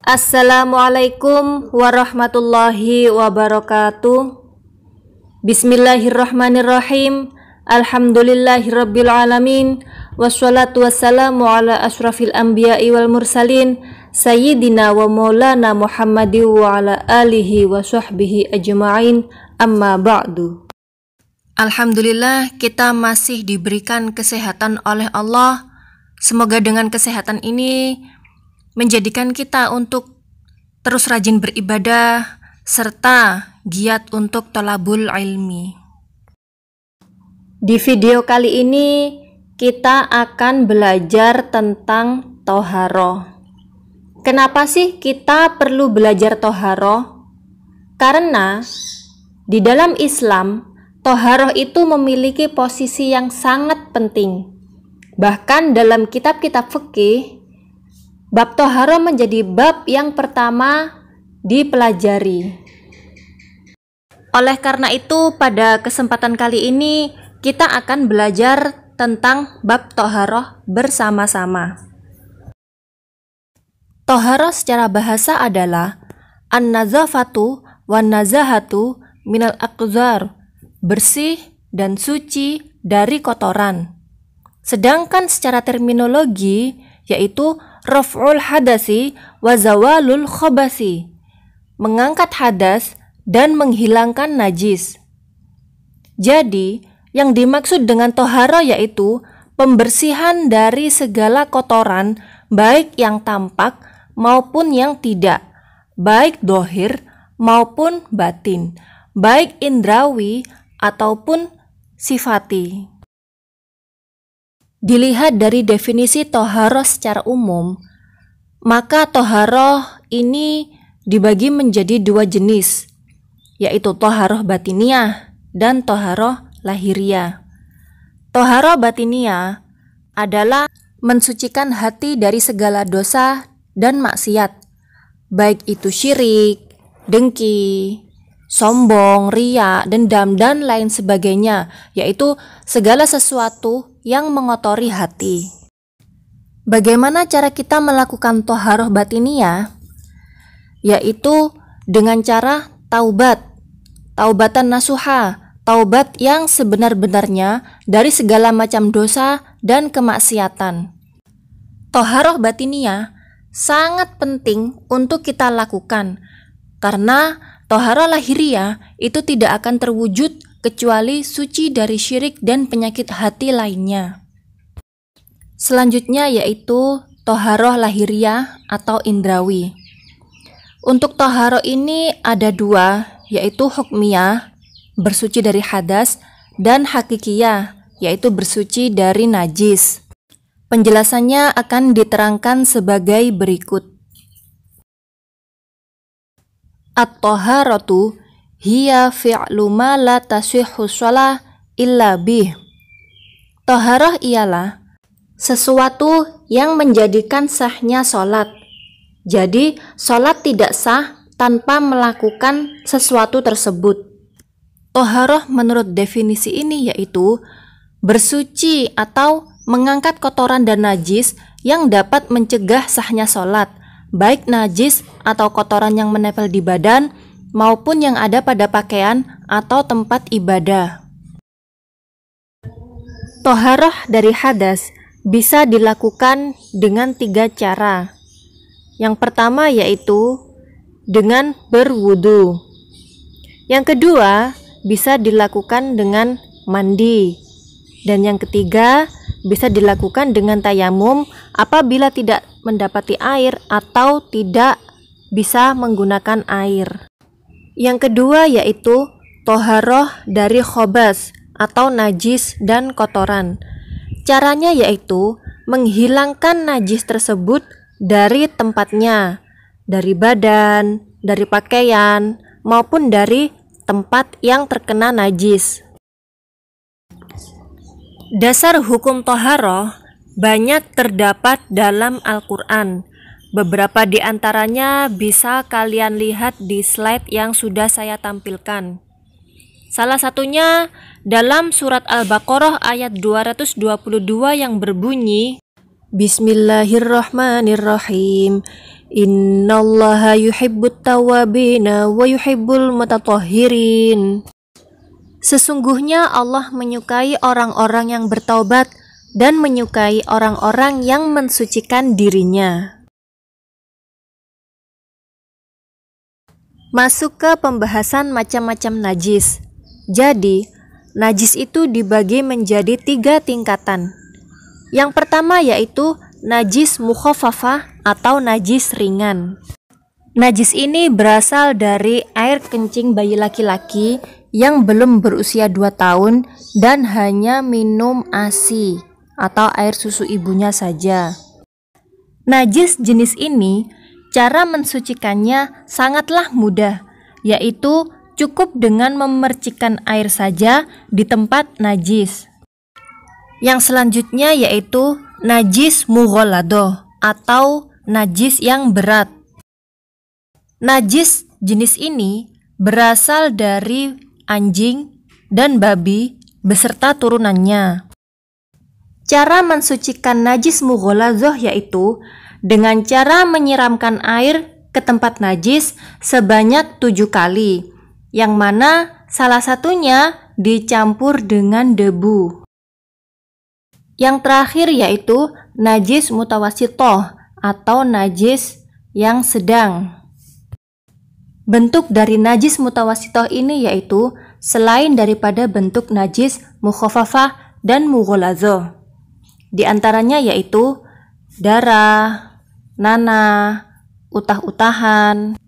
Assalamualaikum warahmatullahi wabarakatuh. Bismillahirrahmanirrahim. Alhamdulillahirabbil alamin. Wassalatu wassalamu ala asyrafil anbiya'i wal mursalin sayyidina wa maulana Muhammadin wa ala alihi wa sahbihi ajma'in. Amma ba'du. Alhamdulillah, kita masih diberikan kesehatan oleh Allah. Semoga dengan kesehatan ini menjadikan kita untuk terus rajin beribadah serta giat untuk thalabul ilmi. Di video kali ini kita akan belajar tentang toharoh. Kenapa sih kita perlu belajar toharoh? Karena di dalam Islam, toharoh itu memiliki posisi yang sangat penting. Bahkan dalam kitab-kitab fikih, bab toharoh menjadi bab yang pertama dipelajari. Oleh karena itu, pada kesempatan kali ini kita akan belajar tentang bab toharoh bersama-sama. Toharoh secara bahasa adalah an-nazafatu wan-nazahatu minal aqdzar, bersih dan suci dari kotoran. Sedangkan secara terminologi yaitu raf'ul hadasi wa zawalul khabasi, mengangkat hadas dan menghilangkan najis. Jadi, yang dimaksud dengan toharoh yaitu pembersihan dari segala kotoran, baik yang tampak maupun yang tidak, baik dohir maupun batin, baik indrawi ataupun sifati. Dilihat dari definisi toharoh secara umum, maka toharoh ini dibagi menjadi dua jenis, yaitu toharoh batiniah dan toharoh lahiriah. Toharoh batiniah adalah mensucikan hati dari segala dosa dan maksiat, baik itu syirik, dengki, sombong, riya, dendam, dan lain sebagainya, yaitu segala sesuatu yang mengotori hati. Bagaimana cara kita melakukan toharoh batiniah? Yaitu dengan cara taubat, taubatan nasuha, taubat yang sebenar-benarnya dari segala macam dosa dan kemaksiatan. Toharoh batiniah sangat penting untuk kita lakukan, karena toharoh lahiriah itu tidak akan terwujud kecuali suci dari syirik dan penyakit hati lainnya. Selanjutnya yaitu toharoh lahiriah atau indrawi. Untuk toharoh ini ada dua, yaitu hukmiyah, bersuci dari hadas, dan hakikiyah, yaitu bersuci dari najis. Penjelasannya akan diterangkan sebagai berikut. At-toharatu hiya fi'lu ma la tasihhu shalah illa bih. Toharoh ialah sesuatu yang menjadikan sahnya sholat. Jadi, sholat tidak sah tanpa melakukan sesuatu tersebut. Toharoh menurut definisi ini yaitu bersuci atau mengangkat kotoran dan najis yang dapat mencegah sahnya sholat, baik najis atau kotoran yang menempel di badan maupun yang ada pada pakaian atau tempat ibadah. Toharoh dari hadas bisa dilakukan dengan 3 cara. Yang pertama yaitu dengan berwudu. Yang kedua bisa dilakukan dengan mandi. Dan yang ketiga bisa dilakukan dengan tayamum apabila tidak mendapati air atau tidak bisa menggunakan air. Yang kedua yaitu toharoh dari khobas atau najis dan kotoran. Caranya yaitu menghilangkan najis tersebut dari tempatnya, dari badan, dari pakaian, maupun dari tempat yang terkena najis. Dasar hukum toharoh banyak terdapat dalam Al-Quran. Beberapa di antaranya bisa kalian lihat di slide yang sudah saya tampilkan. Salah satunya dalam surat Al-Baqarah ayat 222 yang berbunyi, Bismillahirrahmanirrahim. Innallaha yuhibbut tawwabina wa yuhibbul mutatahhirin. Sesungguhnya Allah menyukai orang-orang yang bertaubat dan menyukai orang-orang yang mensucikan dirinya. Masuk ke pembahasan macam-macam najis. Jadi, najis itu dibagi menjadi 3 tingkatan. Yang pertama yaitu najis mukhafafah atau najis ringan. Najis ini berasal dari air kencing bayi laki-laki yang belum berusia 2 tahun dan hanya minum ASI atau air susu ibunya saja. Najis jenis ini cara mensucikannya sangatlah mudah, yaitu cukup dengan memercikkan air saja di tempat najis. Yang selanjutnya yaitu najis mughalladah atau najis yang berat. Najis jenis ini berasal dari anjing dan babi beserta turunannya. Cara mensucikan najis mughalladah yaitu dengan cara menyiramkan air ke tempat najis sebanyak 7 kali, yang mana salah satunya dicampur dengan debu. Yang terakhir yaitu najis mutawassithah atau najis yang sedang. Bentuk dari najis mutawassithah ini yaitu selain daripada bentuk najis mukhafafah dan mughalladah. Di antaranya yaitu darah, nanah, utah-utahan,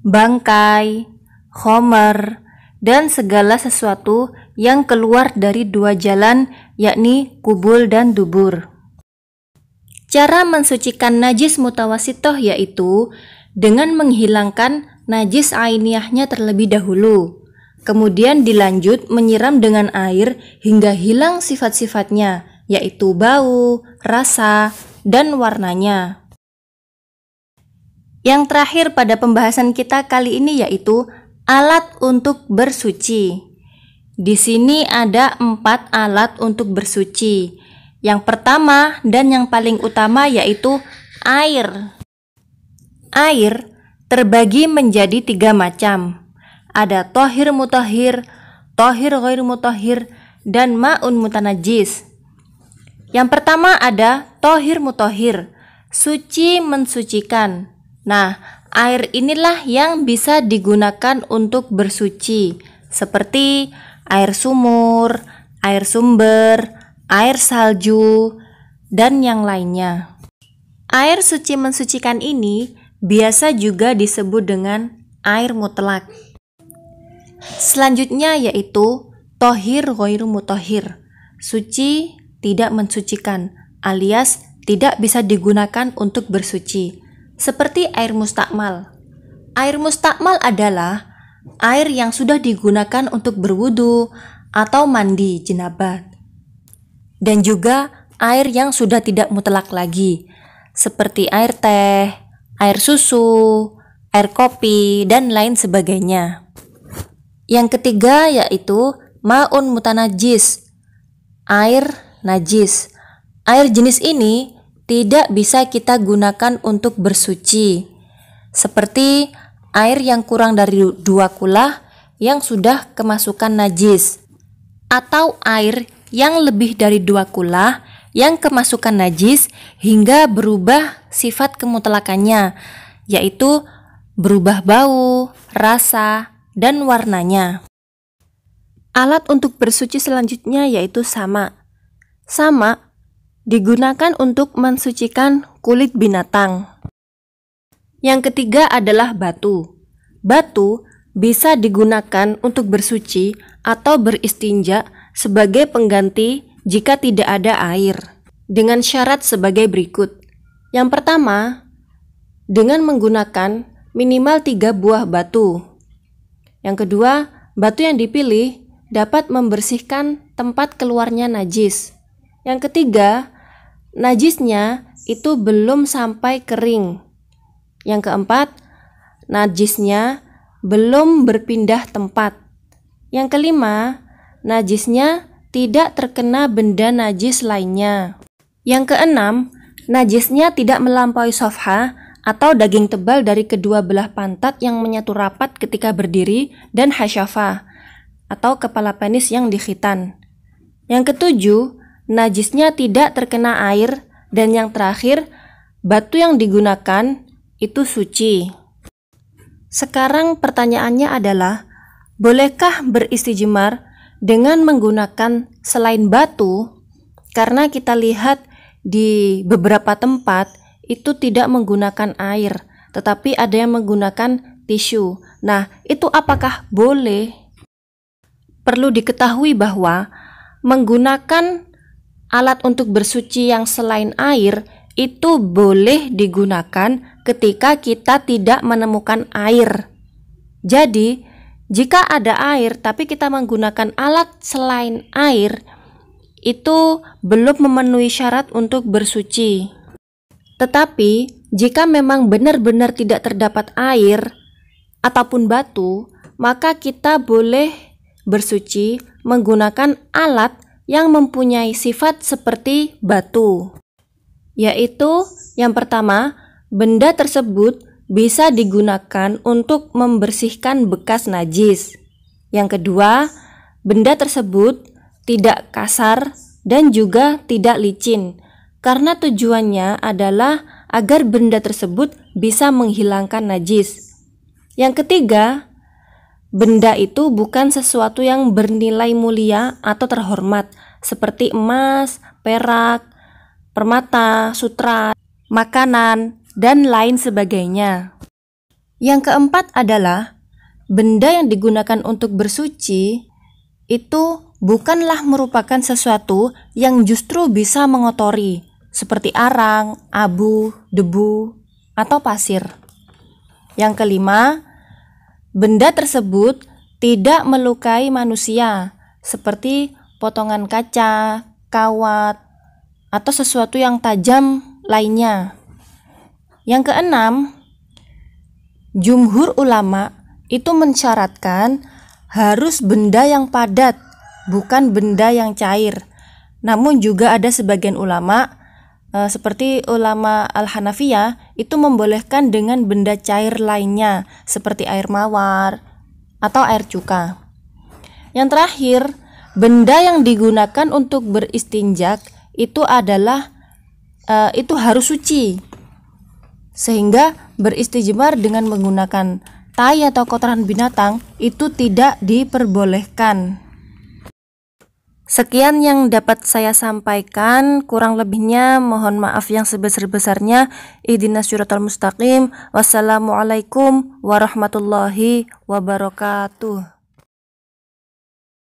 bangkai, khomer, dan segala sesuatu yang keluar dari 2 jalan yakni kubul dan dubur. Cara mensucikan najis mutawassithah yaitu dengan menghilangkan najis ainiyahnya terlebih dahulu. Kemudian dilanjut menyiram dengan air hingga hilang sifat-sifatnya, yaitu bau, rasa, dan warnanya. Yang terakhir pada pembahasan kita kali ini yaitu alat untuk bersuci. Di sini ada 4 alat untuk bersuci. Yang pertama dan yang paling utama yaitu air. Air terbagi menjadi 3 macam. Ada thahir mutahhir, thahir ghair mutahhir, dan ma'un mutanajjis. Yang pertama ada thahir mutahhir, suci mensucikan. Nah, air inilah yang bisa digunakan untuk bersuci, seperti air sumur, air sumber, air salju, dan yang lainnya. Air suci mensucikan ini biasa juga disebut dengan air mutlak. Selanjutnya yaitu thahir ghairu mutahhir, suci tidak mensucikan, alias tidak bisa digunakan untuk bersuci. Seperti air mustakmal. Air mustakmal adalah air yang sudah digunakan untuk berwudu atau mandi jenabat. Dan juga air yang sudah tidak mutlak lagi, seperti air teh, air susu, air kopi, dan lain sebagainya. Yang ketiga yaitu ma'un mutanajjis, air najis. Air jenis ini tidak bisa kita gunakan untuk bersuci, seperti air yang kurang dari 2 kulah yang sudah kemasukan najis, atau air yang lebih dari 2 kulah yang kemasukan najis hingga berubah sifat kemutlakannya, yaitu berubah bau, rasa, dan warnanya. Alat untuk bersuci selanjutnya yaitu sama. Sama digunakan untuk mensucikan kulit binatang. Yang ketiga adalah batu. Batu bisa digunakan untuk bersuci atau beristinja sebagai pengganti jika tidak ada air, dengan syarat sebagai berikut. Yang pertama, dengan menggunakan minimal 3 buah batu. Yang kedua, batu yang dipilih dapat membersihkan tempat keluarnya najis. Yang ketiga, najisnya itu belum sampai kering. Yang keempat, najisnya belum berpindah tempat. Yang kelima, najisnya tidak terkena benda najis lainnya. Yang keenam, najisnya tidak melampaui sofha atau daging tebal dari kedua belah pantat yang menyatu rapat ketika berdiri, dan hasyafah atau kepala penis yang dikhitan. Yang ketujuh, najisnya tidak terkena air, dan yang terakhir, batu yang digunakan itu suci. Sekarang pertanyaannya adalah, bolehkah beristijmar dengan menggunakan selain batu? Karena kita lihat di beberapa tempat itu tidak menggunakan air, tetapi ada yang menggunakan tisu. Nah, itu apakah boleh? Perlu diketahui bahwa menggunakan alat untuk bersuci yang selain air itu boleh digunakan ketika kita tidak menemukan air. Jadi, jika ada air tapi kita menggunakan alat selain air, itu belum memenuhi syarat untuk bersuci. Tetapi, jika memang benar-benar tidak terdapat air ataupun batu, maka kita boleh bersuci menggunakan alat yang mempunyai sifat seperti batu. Yaitu, yang pertama, benda tersebut bisa digunakan untuk membersihkan bekas najis. Yang kedua, benda tersebut tidak kasar dan juga tidak licin, karena tujuannya adalah agar benda tersebut bisa menghilangkan najis. Yang ketiga, benda itu bukan sesuatu yang bernilai mulia atau terhormat, seperti emas, perak, permata, sutra, makanan, dan lain sebagainya. Yang keempat adalah, benda yang digunakan untuk bersuci itu bukanlah merupakan sesuatu yang justru bisa mengotori, seperti arang, abu, debu, atau pasir. Yang kelima, benda tersebut tidak melukai manusia, seperti potongan kaca, kawat, atau sesuatu yang tajam lainnya. Yang keenam, jumhur ulama itu mensyaratkan harus benda yang padat, bukan benda yang cair. Namun juga ada sebagian ulama seperti ulama Al-Hanafiyah itu membolehkan dengan benda cair lainnya seperti air mawar atau air cuka. Yang terakhir, benda yang digunakan untuk beristinjak itu adalah itu harus suci, sehingga beristijmar dengan menggunakan tai atau kotoran binatang itu tidak diperbolehkan. Sekian yang dapat saya sampaikan, kurang lebihnya mohon maaf yang sebesar-besarnya. Ihdinas syiratal mustaqim. Wassalamualaikum warahmatullahi wabarakatuh.